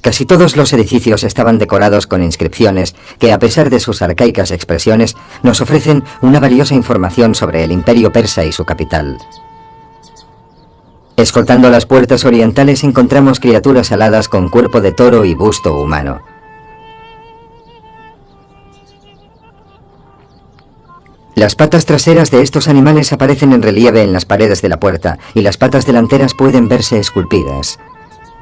Casi todos los edificios estaban decorados con inscripciones que, a pesar de sus arcaicas expresiones, nos ofrecen una valiosa información sobre el imperio persa y su capital. Escoltando las puertas orientales encontramos criaturas aladas con cuerpo de toro y busto humano. Las patas traseras de estos animales aparecen en relieve en las paredes de la puerta y las patas delanteras pueden verse esculpidas.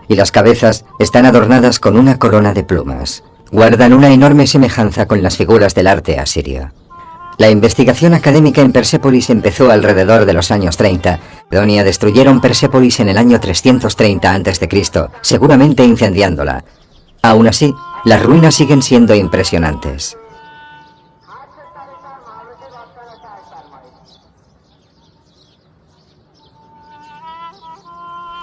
Y las cabezas están adornadas con una corona de plumas. Guardan una enorme semejanza con las figuras del arte asirio. La investigación académica en Persépolis empezó alrededor de los años 30. Macedonia destruyeron Persépolis en el año 330 a.C., seguramente incendiándola. Aún así, las ruinas siguen siendo impresionantes.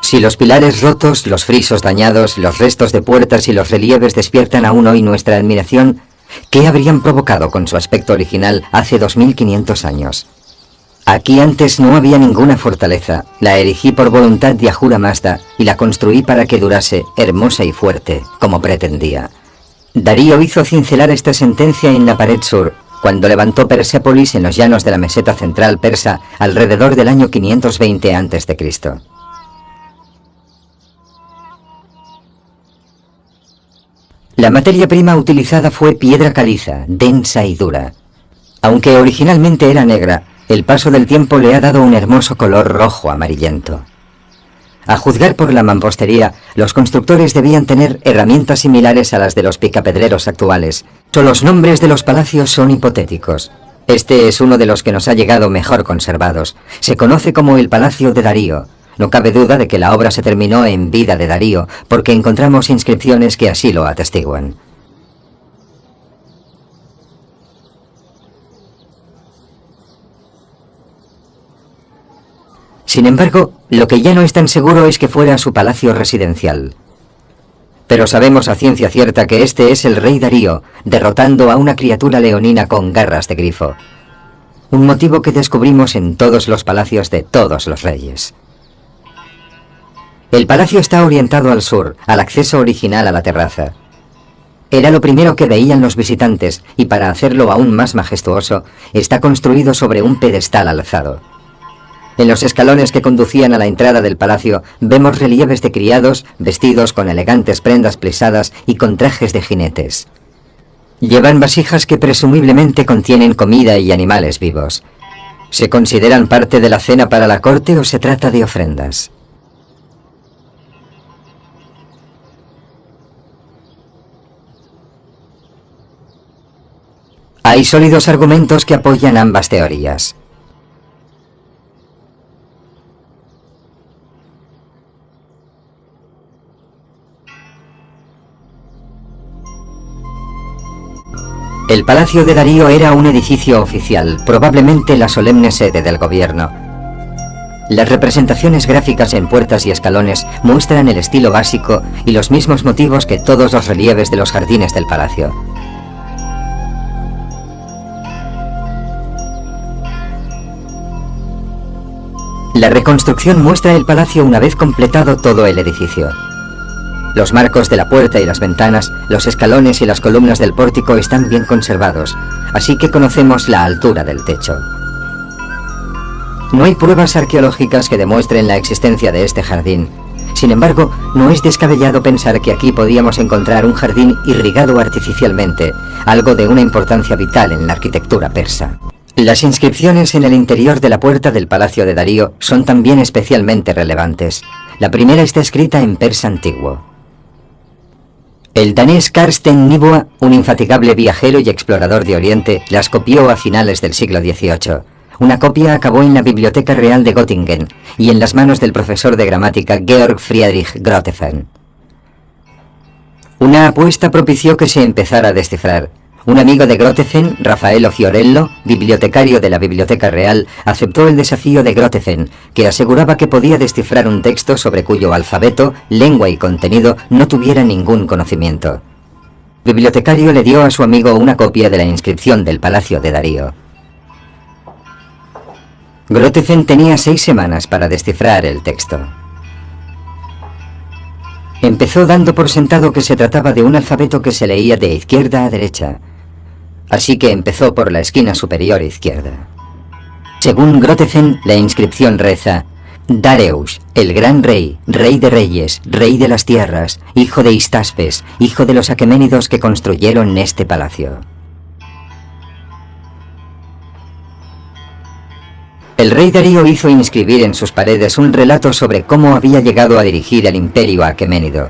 Si los pilares rotos, los frisos dañados, los restos de puertas y los relieves despiertan aún hoy nuestra admiración, ¿qué habrían provocado con su aspecto original hace 2500 años? Aquí antes no había ninguna fortaleza, la erigí por voluntad de Ahura Mazda y la construí para que durase, hermosa y fuerte, como pretendía. Darío hizo cincelar esta sentencia en la pared sur, cuando levantó Persépolis en los llanos de la meseta central persa alrededor del año 520 a.C. La materia prima utilizada fue piedra caliza, densa y dura. Aunque originalmente era negra, el paso del tiempo le ha dado un hermoso color rojo amarillento. A juzgar por la mampostería, los constructores debían tener herramientas similares a las de los picapedreros actuales. Solo los nombres de los palacios son hipotéticos. Este es uno de los que nos ha llegado mejor conservados. Se conoce como el Palacio de Darío. No cabe duda de que la obra se terminó en vida de Darío, porque encontramos inscripciones que así lo atestiguan. Sin embargo, lo que ya no es tan seguro es que fuera su palacio residencial. Pero sabemos a ciencia cierta que este es el rey Darío, derrotando a una criatura leonina con garras de grifo. Un motivo que descubrimos en todos los palacios de todos los reyes. El palacio está orientado al sur, al acceso original a la terraza. Era lo primero que veían los visitantes y para hacerlo aún más majestuoso, está construido sobre un pedestal alzado. En los escalones que conducían a la entrada del palacio vemos relieves de criados vestidos con elegantes prendas plisadas y con trajes de jinetes. Llevan vasijas que presumiblemente contienen comida y animales vivos. ¿Se consideran parte de la cena para la corte o se trata de ofrendas? Hay sólidos argumentos que apoyan ambas teorías. El Palacio de Darío era un edificio oficial, probablemente la solemne sede del gobierno. Las representaciones gráficas en puertas y escalones muestran el estilo básico y los mismos motivos que todos los relieves de los jardines del palacio. La reconstrucción muestra el palacio una vez completado todo el edificio. Los marcos de la puerta y las ventanas, los escalones y las columnas del pórtico están bien conservados, así que conocemos la altura del techo. No hay pruebas arqueológicas que demuestren la existencia de este jardín. Sin embargo, no es descabellado pensar que aquí podíamos encontrar un jardín irrigado artificialmente, algo de una importancia vital en la arquitectura persa. Las inscripciones en el interior de la puerta del Palacio de Darío son también especialmente relevantes. La primera está escrita en persa antiguo. El danés Karsten Nibua, un infatigable viajero y explorador de Oriente, las copió a finales del siglo XVIII. Una copia acabó en la Biblioteca Real de Göttingen y en las manos del profesor de gramática Georg Friedrich Grotefend. Una apuesta propició que se empezara a descifrar. Un amigo de Grotefend, Raffaello Fiorello, bibliotecario de la Biblioteca Real, aceptó el desafío de Grotefend, que aseguraba que podía descifrar un texto sobre cuyo alfabeto, lengua y contenido no tuviera ningún conocimiento. El bibliotecario le dio a su amigo una copia de la inscripción del Palacio de Darío. Grotefend tenía 6 semanas para descifrar el texto. En Empezó dando por sentado que se trataba de un alfabeto que se leía de izquierda a derecha, así que empezó por la esquina superior izquierda. Según Grotefend, la inscripción reza: Dareus, el gran rey, rey de reyes, rey de las tierras, hijo de Histaspes, hijo de los aqueménidos que construyeron este palacio. El rey Darío hizo inscribir en sus paredes un relato sobre cómo había llegado a dirigir el imperio aqueménido.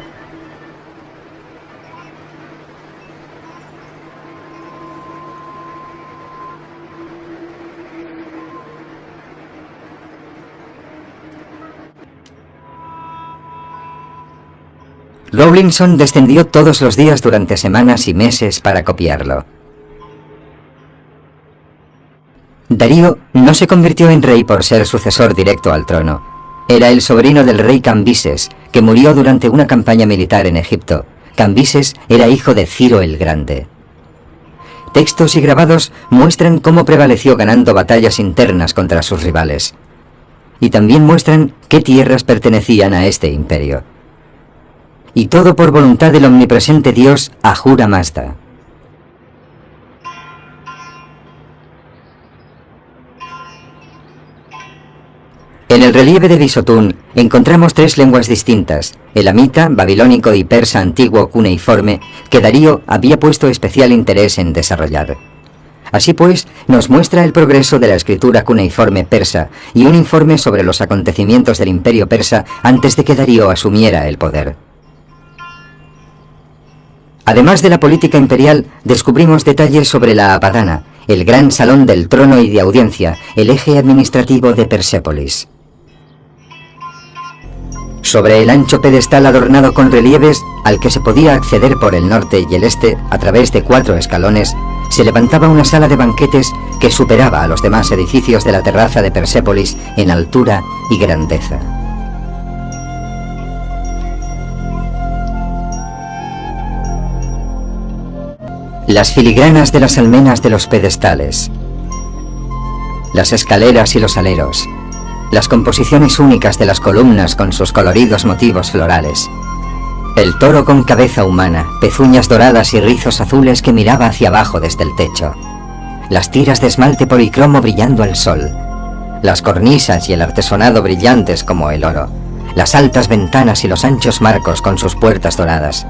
Rawlinson descendió todos los días durante semanas y meses para copiarlo. Darío no se convirtió en rey por ser sucesor directo al trono. Era el sobrino del rey Cambises, que murió durante una campaña militar en Egipto. Cambises era hijo de Ciro el Grande. Textos y grabados muestran cómo prevaleció ganando batallas internas contra sus rivales. Y también muestran qué tierras pertenecían a este imperio. Y todo por voluntad del omnipresente dios Ahura Mazda. En el relieve de Bisotún encontramos 3 lenguas distintas: elamita, babilónico y persa antiguo cuneiforme, que Darío había puesto especial interés en desarrollar. Así pues, nos muestra el progreso de la escritura cuneiforme persa y un informe sobre los acontecimientos del imperio persa antes de que Darío asumiera el poder. Además de la política imperial, descubrimos detalles sobre la Apadana, el gran salón del trono y de audiencia, el eje administrativo de Persépolis. Sobre el ancho pedestal adornado con relieves, al que se podía acceder por el norte y el este a través de 4 escalones, se levantaba una sala de banquetes que superaba a los demás edificios de la terraza de Persépolis en altura y grandeza. Las filigranas de las almenas de los pedestales, las escaleras y los aleros, las composiciones únicas de las columnas con sus coloridos motivos florales, el toro con cabeza humana, pezuñas doradas y rizos azules que miraba hacia abajo desde el techo, las tiras de esmalte policromo brillando al sol, las cornisas y el artesonado brillantes como el oro, las altas ventanas y los anchos marcos con sus puertas doradas.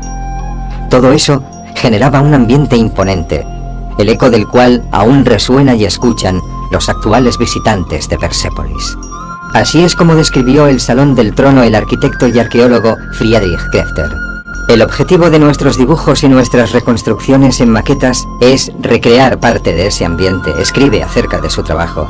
Todo eso generaba un ambiente imponente, el eco del cual aún resuena y escuchan los actuales visitantes de Persépolis. Así es como describió el Salón del Trono el arquitecto y arqueólogo Friedrich Kräfter. El objetivo de nuestros dibujos y nuestras reconstrucciones en maquetas es recrear parte de ese ambiente. Escribe acerca de su trabajo.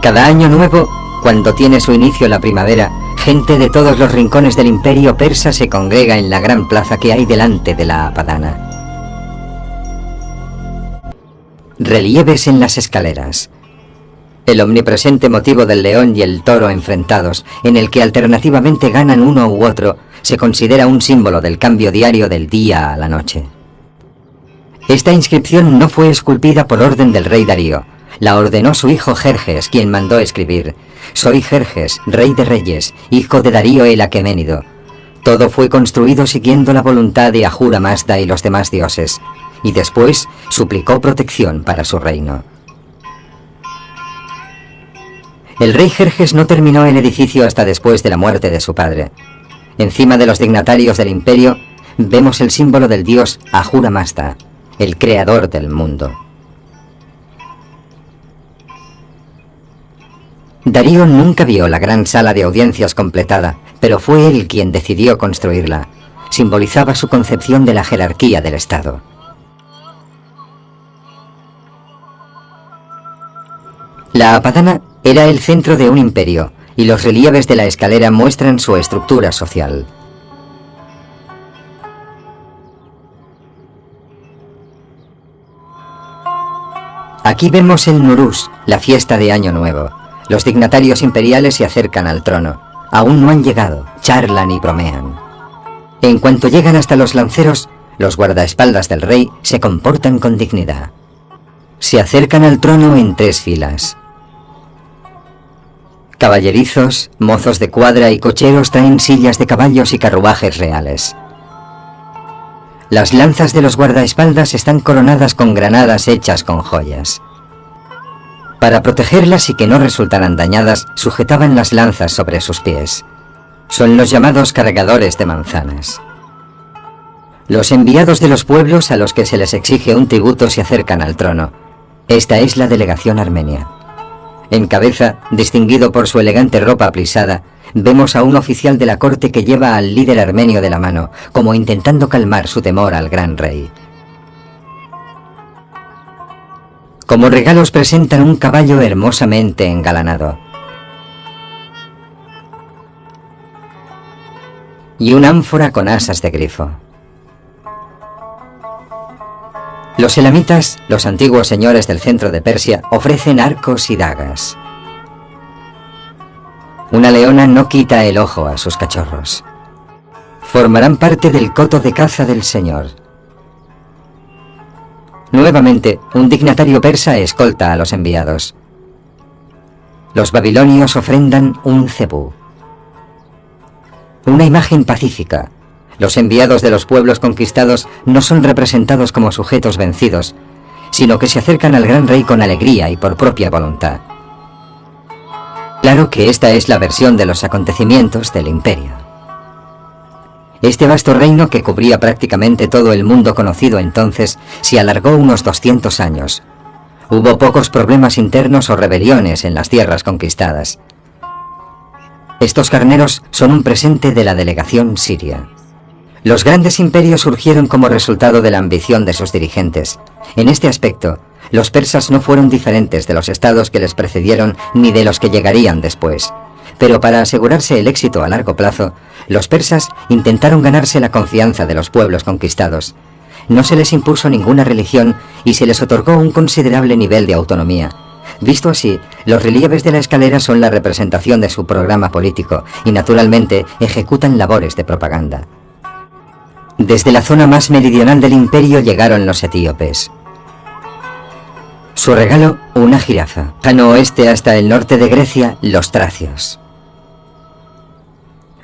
Cada año nuevo, cuando tiene su inicio la primavera, gente de todos los rincones del imperio persa se congrega en la gran plaza que hay delante de la Apadana. Relieves en las escaleras. El omnipresente motivo del león y el toro enfrentados, en el que alternativamente ganan uno u otro, se considera un símbolo del cambio diario del día a la noche. Esta inscripción no fue esculpida por orden del rey Darío. La ordenó su hijo Jerjes, quien mandó escribir: «Soy Jerjes, rey de reyes, hijo de Darío el Aqueménido. Todo fue construido siguiendo la voluntad de Ahura Mazda y los demás dioses», y después suplicó protección para su reino. El rey Jerjes no terminó el edificio hasta después de la muerte de su padre. Encima de los dignatarios del imperio vemos el símbolo del dios Ahura Mazda, el creador del mundo. Darío nunca vio la gran sala de audiencias completada, pero fue él quien decidió construirla. Simbolizaba su concepción de la jerarquía del Estado. La Apadana era el centro de un imperio, y los relieves de la escalera muestran su estructura social. Aquí vemos el Nuruz, la fiesta de Año Nuevo. Los dignatarios imperiales se acercan al trono. Aún no han llegado, charlan y bromean. En cuanto llegan hasta los lanceros, los guardaespaldas del rey se comportan con dignidad. se acercan al trono en 3 filas. Caballerizos, mozos de cuadra y cocheros traen sillas de caballos y carruajes reales. Las lanzas de los guardaespaldas están coronadas con granadas hechas con joyas. Para protegerlas y que no resultaran dañadas, sujetaban las lanzas sobre sus pies. Son los llamados cargadores de manzanas. Los enviados de los pueblos a los que se les exige un tributo se acercan al trono. Esta es la delegación armenia. En cabeza, distinguido por su elegante ropa plisada, vemos a un oficial de la corte que lleva al líder armenio de la mano, como intentando calmar su temor al gran rey. Como regalos presentan un caballo hermosamente engalanado y una ánfora con asas de grifo. Los elamitas, los antiguos señores del centro de Persia, ofrecen arcos y dagas. Una leona no quita el ojo a sus cachorros. Formarán parte del coto de caza del señor. Nuevamente, un dignatario persa escolta a los enviados. Los babilonios ofrendan un cebú, una imagen pacífica. Los enviados de los pueblos conquistados no son representados como sujetos vencidos, sino que se acercan al gran rey con alegría y por propia voluntad. Claro que esta es la versión de los acontecimientos del imperio. Este vasto reino, que cubría prácticamente todo el mundo conocido entonces, se alargó unos 200 años. Hubo pocos problemas internos o rebeliones en las tierras conquistadas. Estos carneros son un presente de la delegación siria. Los grandes imperios surgieron como resultado de la ambición de sus dirigentes. En este aspecto, los persas no fueron diferentes de los estados que les precedieron ni de los que llegarían después. Pero para asegurarse el éxito a largo plazo, los persas intentaron ganarse la confianza de los pueblos conquistados. No se les impuso ninguna religión y se les otorgó un considerable nivel de autonomía. Visto así, los relieves de la escalera son la representación de su programa político y, naturalmente, ejecutan labores de propaganda. Desde la zona más meridional del imperio llegaron los etíopes. Su regalo, una jirafa. Al oeste hasta el norte de Grecia, los tracios.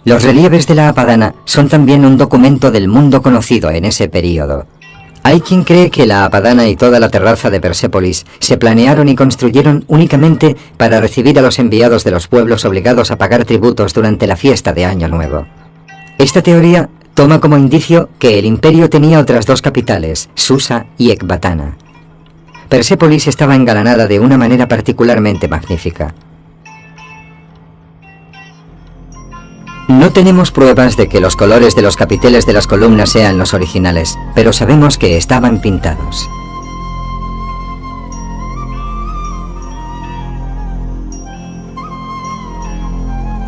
Los relieves de la Apadana son también un documento del mundo conocido en ese período. Hay quien cree que la Apadana y toda la terraza de Persépolis se planearon y construyeron únicamente para recibir a los enviados de los pueblos obligados a pagar tributos durante la fiesta de Año Nuevo. Esta teoría toma como indicio que el imperio tenía otras 2 capitales, Susa y Ecbatana. Persépolis estaba engalanada de una manera particularmente magnífica. No tenemos pruebas de que los colores de los capiteles de las columnas sean los originales, pero sabemos que estaban pintados.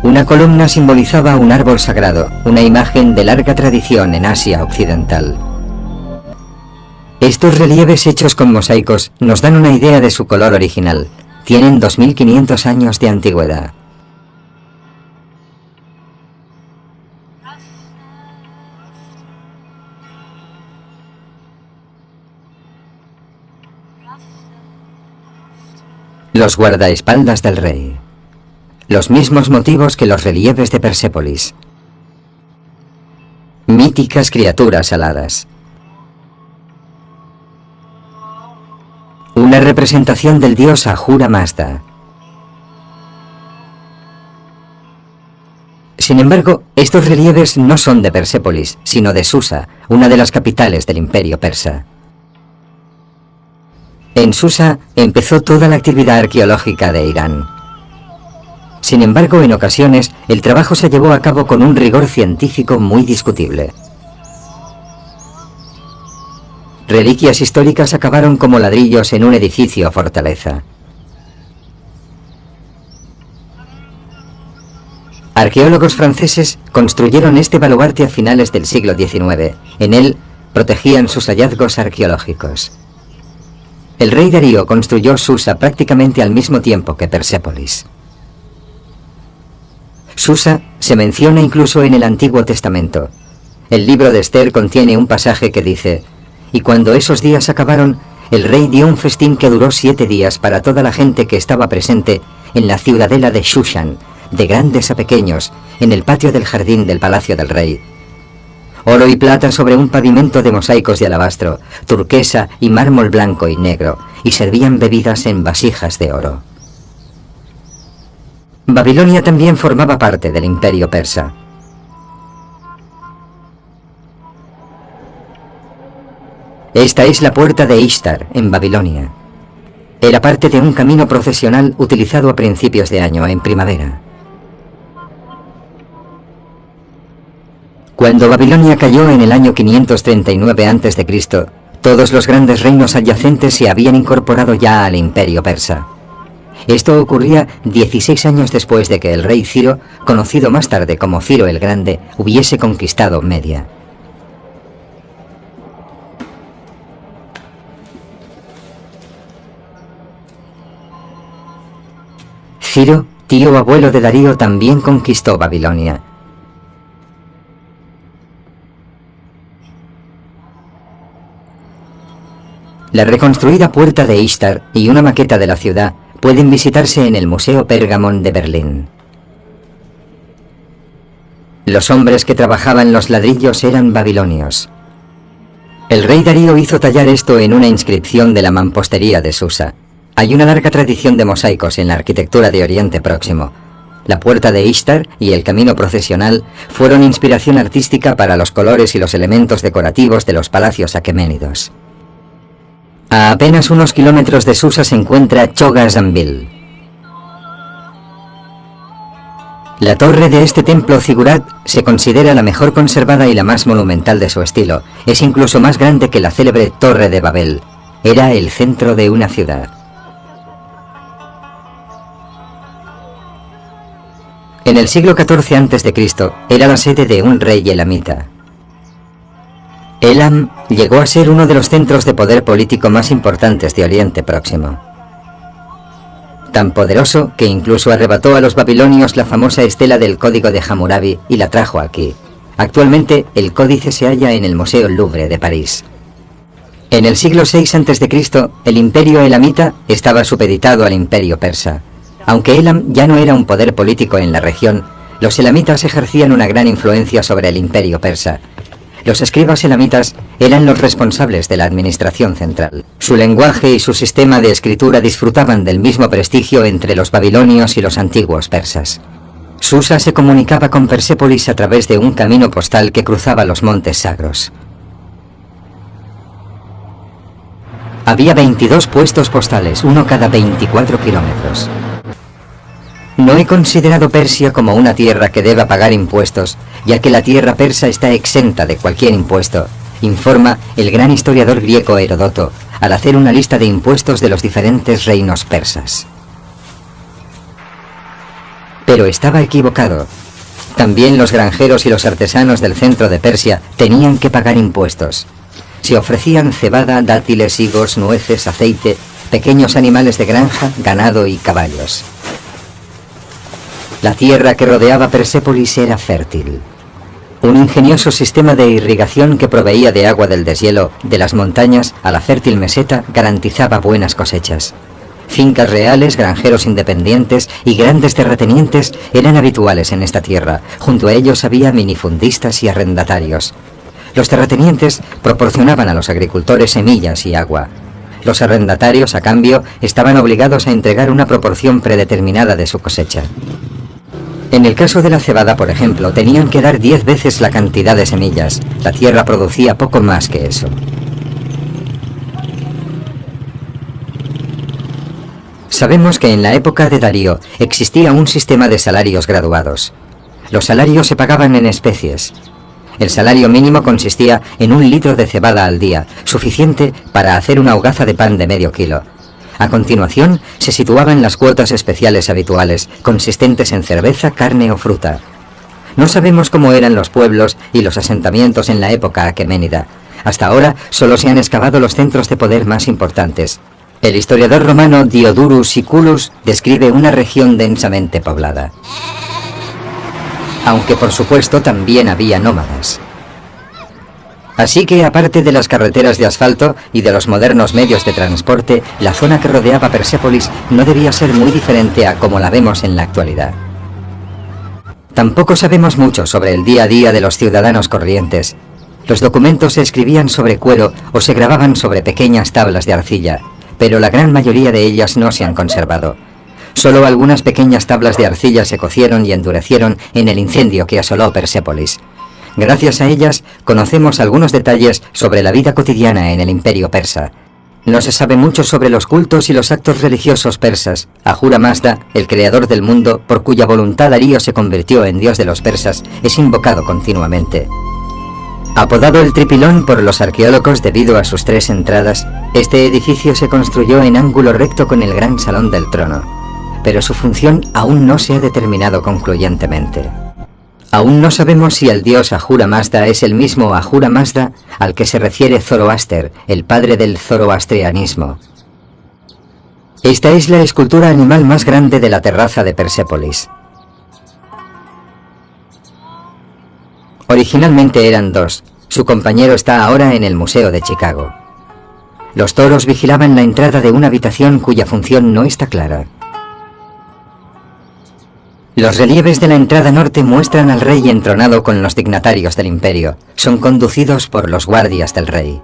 Una columna simbolizaba un árbol sagrado, una imagen de larga tradición en Asia Occidental. Estos relieves hechos con mosaicos nos dan una idea de su color original. Tienen 2500 años de antigüedad. Los guardaespaldas del rey. Los mismos motivos que los relieves de Persépolis. Míticas criaturas aladas. Una representación del dios Ahura Mazda. Sin embargo, estos relieves no son de Persépolis, sino de Susa, una de las capitales del imperio persa. En Susa empezó toda la actividad arqueológica de Irán. Sin embargo, en ocasiones, el trabajo se llevó a cabo con un rigor científico muy discutible. Reliquias históricas acabaron como ladrillos en un edificio o fortaleza. Arqueólogos franceses construyeron este baluarte a finales del siglo XIX. En él protegían sus hallazgos arqueológicos. El rey Darío construyó Susa prácticamente al mismo tiempo que Persépolis. Susa se menciona incluso en el Antiguo Testamento. El libro de Esther contiene un pasaje que dice: «Y cuando esos días acabaron, el rey dio un festín que duró 7 días para toda la gente que estaba presente en la ciudadela de Shushan, de grandes a pequeños, en el patio del jardín del palacio del rey. Oro y plata sobre un pavimento de mosaicos de alabastro, turquesa y mármol blanco y negro, y servían bebidas en vasijas de oro. Babilonia también formaba parte del imperio persa. Esta es la puerta de Ishtar, en Babilonia. Era parte de un camino procesional utilizado a principios de año, en primavera. Cuando Babilonia cayó en el año 539 a.C., todos los grandes reinos adyacentes se habían incorporado ya al imperio persa. Esto ocurría 16 años después de que el rey Ciro, conocido más tarde como Ciro el Grande, hubiese conquistado Media. Ciro, tío abuelo de Darío, también conquistó Babilonia. La reconstruida puerta de Ishtar y una maqueta de la ciudad pueden visitarse en el Museo Pergamon de Berlín. Los hombres que trabajaban los ladrillos eran babilonios. El rey Darío hizo tallar esto en una inscripción de la mampostería de Susa. Hay una larga tradición de mosaicos en la arquitectura de Oriente Próximo. La puerta de Ishtar y el camino procesional fueron inspiración artística para los colores y los elementos decorativos de los palacios aqueménidos. A apenas unos kilómetros de Susa se encuentra Choga Zambil. La torre de este templo zigurat se considera la mejor conservada y la más monumental de su estilo. Es incluso más grande que la célebre Torre de Babel. Era el centro de una ciudad. En el siglo XIV a.C. era la sede de un rey elamita. Elam llegó a ser uno de los centros de poder político más importantes de Oriente Próximo. Tan poderoso que incluso arrebató a los babilonios la famosa estela del Código de Hammurabi y la trajo aquí. Actualmente el códice se halla en el Museo Louvre de París. En el siglo VI a.C. el imperio elamita estaba supeditado al imperio persa. Aunque Elam ya no era un poder político en la región, los elamitas ejercían una gran influencia sobre el imperio persa. Los escribas elamitas eran los responsables de la administración central. Su lenguaje y su sistema de escritura disfrutaban del mismo prestigio entre los babilonios y los antiguos persas. Susa se comunicaba con Persépolis a través de un camino postal que cruzaba los montes Sagros. Había 22 puestos postales, uno cada 24 kilómetros. No he considerado Persia como una tierra que deba pagar impuestos, ya que la tierra persa está exenta de cualquier impuesto, informa el gran historiador griego Heródoto, al hacer una lista de impuestos de los diferentes reinos persas. Pero estaba equivocado. También los granjeros y los artesanos del centro de Persia tenían que pagar impuestos. Se ofrecían cebada, dátiles, higos, nueces, aceite, pequeños animales de granja, ganado y caballos. La tierra que rodeaba Persépolis era fértil. Un ingenioso sistema de irrigación que proveía de agua del deshielo de las montañas a la fértil meseta garantizaba buenas cosechas. Fincas reales, granjeros independientes y grandes terratenientes eran habituales en esta tierra. Junto a ellos había minifundistas y arrendatarios. Los terratenientes proporcionaban a los agricultores semillas y agua. Los arrendatarios, a cambio, estaban obligados a entregar una proporción predeterminada de su cosecha. En el caso de la cebada, por ejemplo, tenían que dar 10 veces la cantidad de semillas. La tierra producía poco más que eso. Sabemos que en la época de Darío existía un sistema de salarios graduados. Los salarios se pagaban en especies. El salario mínimo consistía en 1 litro de cebada al día, suficiente para hacer una hogaza de pan de medio kilo. A continuación, se situaban las cuotas especiales habituales, consistentes en cerveza, carne o fruta. No sabemos cómo eran los pueblos y los asentamientos en la época aqueménida. Hasta ahora solo se han excavado los centros de poder más importantes. El historiador romano Diodorus Siculus describe una región densamente poblada. Aunque por supuesto también había nómadas. Así que, aparte de las carreteras de asfalto y de los modernos medios de transporte, la zona que rodeaba Persépolis no debía ser muy diferente a como la vemos en la actualidad. Tampoco sabemos mucho sobre el día a día de los ciudadanos corrientes. Los documentos se escribían sobre cuero o se grababan sobre pequeñas tablas de arcilla, pero la gran mayoría de ellas no se han conservado. Solo algunas pequeñas tablas de arcilla se cocieron y endurecieron en el incendio que asoló Persépolis. Gracias a ellas conocemos algunos detalles sobre la vida cotidiana en el Imperio persa. No se sabe mucho sobre los cultos y los actos religiosos persas. Ahura Mazda, el creador del mundo, por cuya voluntad Darío se convirtió en dios de los persas, es invocado continuamente. Apodado el Tripilón por los arqueólogos debido a sus 3 entradas, este edificio se construyó en ángulo recto con el gran salón del trono, pero su función aún no se ha determinado concluyentemente. Aún no sabemos si el dios Ahura Mazda es el mismo Ahura Mazda al que se refiere Zoroaster, el padre del zoroastrianismo. Esta es la escultura animal más grande de la terraza de Persépolis. Originalmente eran 2. Su compañero está ahora en el Museo de Chicago. Los toros vigilaban la entrada de una habitación cuya función no está clara. Los relieves de la entrada norte muestran al rey entronado con los dignatarios del imperio. Son conducidos por los guardias del rey.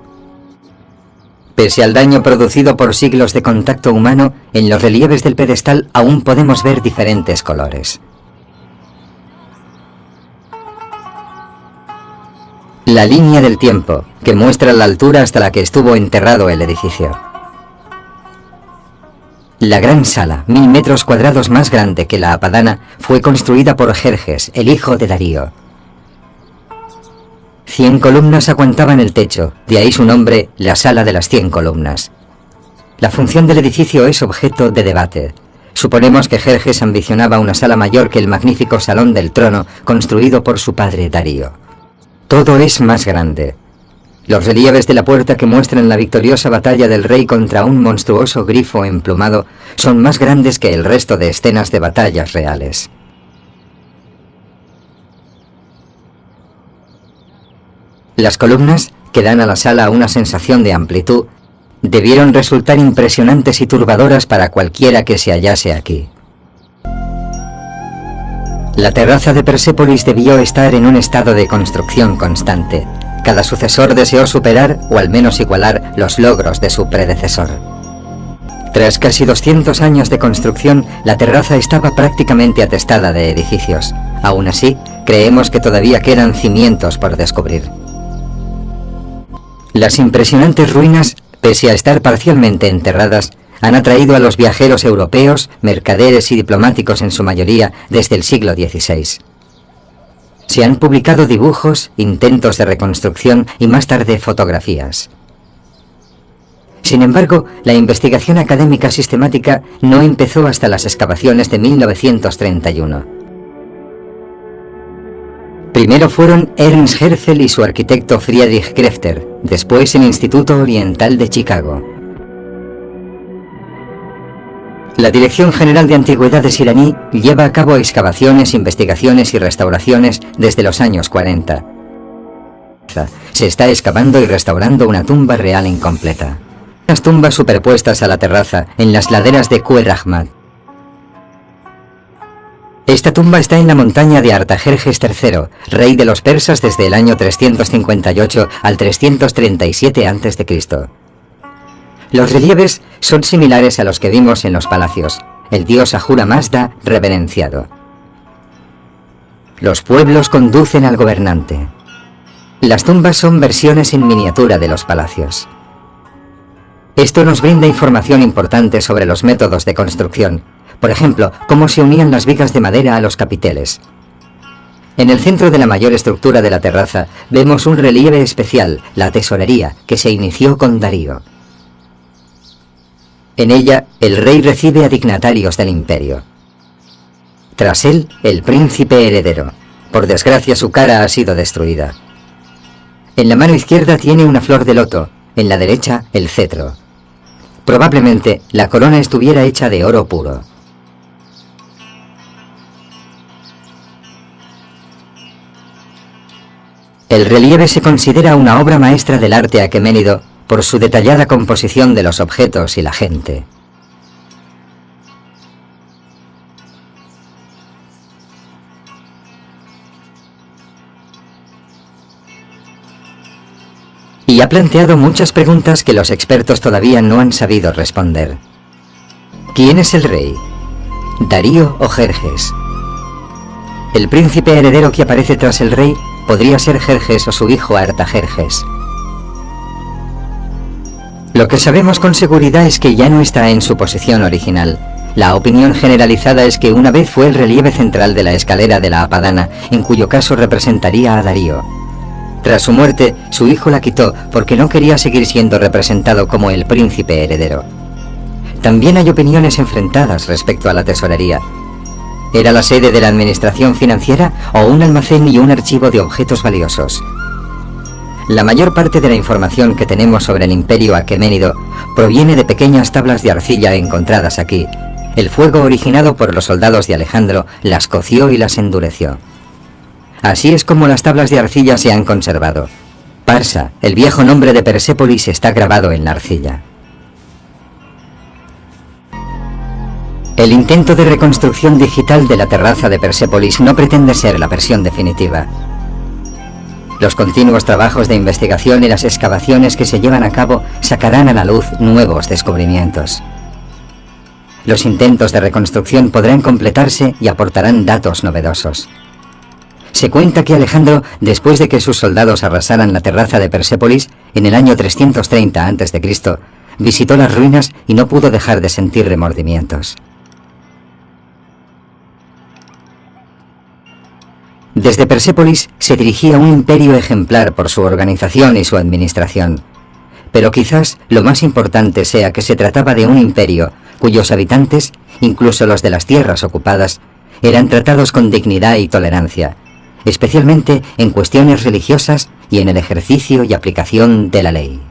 Pese al daño producido por siglos de contacto humano, en los relieves del pedestal aún podemos ver diferentes colores. La línea del tiempo, que muestra la altura hasta la que estuvo enterrado el edificio. La gran sala, 1000 metros cuadrados más grande que la Apadana, fue construida por Jerjes, el hijo de Darío. 100 columnas aguantaban el techo, de ahí su nombre, la Sala de las 100 columnas. La función del edificio es objeto de debate. Suponemos que Jerjes ambicionaba una sala mayor que el magnífico Salón del Trono, construido por su padre Darío. Todo es más grande. Los relieves de la puerta que muestran la victoriosa batalla del rey contra un monstruoso grifo emplumado son más grandes que el resto de escenas de batallas reales. Las columnas, que dan a la sala una sensación de amplitud, debieron resultar impresionantes y turbadoras para cualquiera que se hallase aquí. La terraza de Persépolis debió estar en un estado de construcción constante. Cada sucesor deseó superar, o al menos igualar, los logros de su predecesor. Tras casi 200 años de construcción, la terraza estaba prácticamente atestada de edificios. Aún así, creemos que todavía quedan cimientos por descubrir. Las impresionantes ruinas, pese a estar parcialmente enterradas, han atraído a los viajeros europeos, mercaderes y diplomáticos en su mayoría desde el siglo XVI. Se han publicado dibujos, intentos de reconstrucción y más tarde fotografías. Sin embargo, la investigación académica sistemática no empezó hasta las excavaciones de 1931. Primero fueron Ernst Herzl y su arquitecto Friedrich Grefter, después el Instituto Oriental de Chicago. La Dirección General de Antigüedades iraní lleva a cabo excavaciones, investigaciones y restauraciones desde los años 40. Se está excavando y restaurando una tumba real incompleta. Las tumbas superpuestas a la terraza en las laderas de Kuer Ahmad. Esta tumba está en la montaña de Artajerjes III, rey de los persas desde el año 358 al 337 a.C. Los relieves son similares a los que vimos en los palacios, el dios Ahura Mazda reverenciado. Los pueblos conducen al gobernante. Las tumbas son versiones en miniatura de los palacios. Esto nos brinda información importante sobre los métodos de construcción, por ejemplo, cómo se unían las vigas de madera a los capiteles. En el centro de la mayor estructura de la terraza vemos un relieve especial, la tesorería, que se inició con Darío. En ella, el rey recibe a dignatarios del imperio. Tras él, el príncipe heredero. Por desgracia, su cara ha sido destruida. En la mano izquierda tiene una flor de loto, en la derecha, el cetro. Probablemente, la corona estuviera hecha de oro puro. El relieve se considera una obra maestra del arte aqueménido por su detallada composición de los objetos y la gente. Y ha planteado muchas preguntas que los expertos todavía no han sabido responder. ¿Quién es el rey? ¿Darío o Jerjes? El príncipe heredero que aparece tras el rey podría ser Jerjes o su hijo Artajerjes. Lo que sabemos con seguridad es que ya no está en su posición original. La opinión generalizada es que una vez fue el relieve central de la escalera de la Apadana, en cuyo caso representaría a Darío. Tras su muerte, su hijo la quitó porque no quería seguir siendo representado como el príncipe heredero. También hay opiniones enfrentadas respecto a la tesorería. ¿Era la sede de la administración financiera o un almacén y un archivo de objetos valiosos? La mayor parte de la información que tenemos sobre el imperio aqueménido proviene de pequeñas tablas de arcilla encontradas aquí. El fuego originado por los soldados de Alejandro las coció y las endureció. Así es como las tablas de arcilla se han conservado. Parsa, el viejo nombre de Persépolis, está grabado en la arcilla. El intento de reconstrucción digital de la terraza de Persépolis no pretende ser la versión definitiva. Los continuos trabajos de investigación y las excavaciones que se llevan a cabo sacarán a la luz nuevos descubrimientos. Los intentos de reconstrucción podrán completarse y aportarán datos novedosos. Se cuenta que Alejandro, después de que sus soldados arrasaran la terraza de Persépolis, en el año 330 a.C., visitó las ruinas y no pudo dejar de sentir remordimientos. Desde Persépolis se dirigía un imperio ejemplar por su organización y su administración. Pero quizás lo más importante sea que se trataba de un imperio cuyos habitantes, incluso los de las tierras ocupadas, eran tratados con dignidad y tolerancia, especialmente en cuestiones religiosas y en el ejercicio y aplicación de la ley.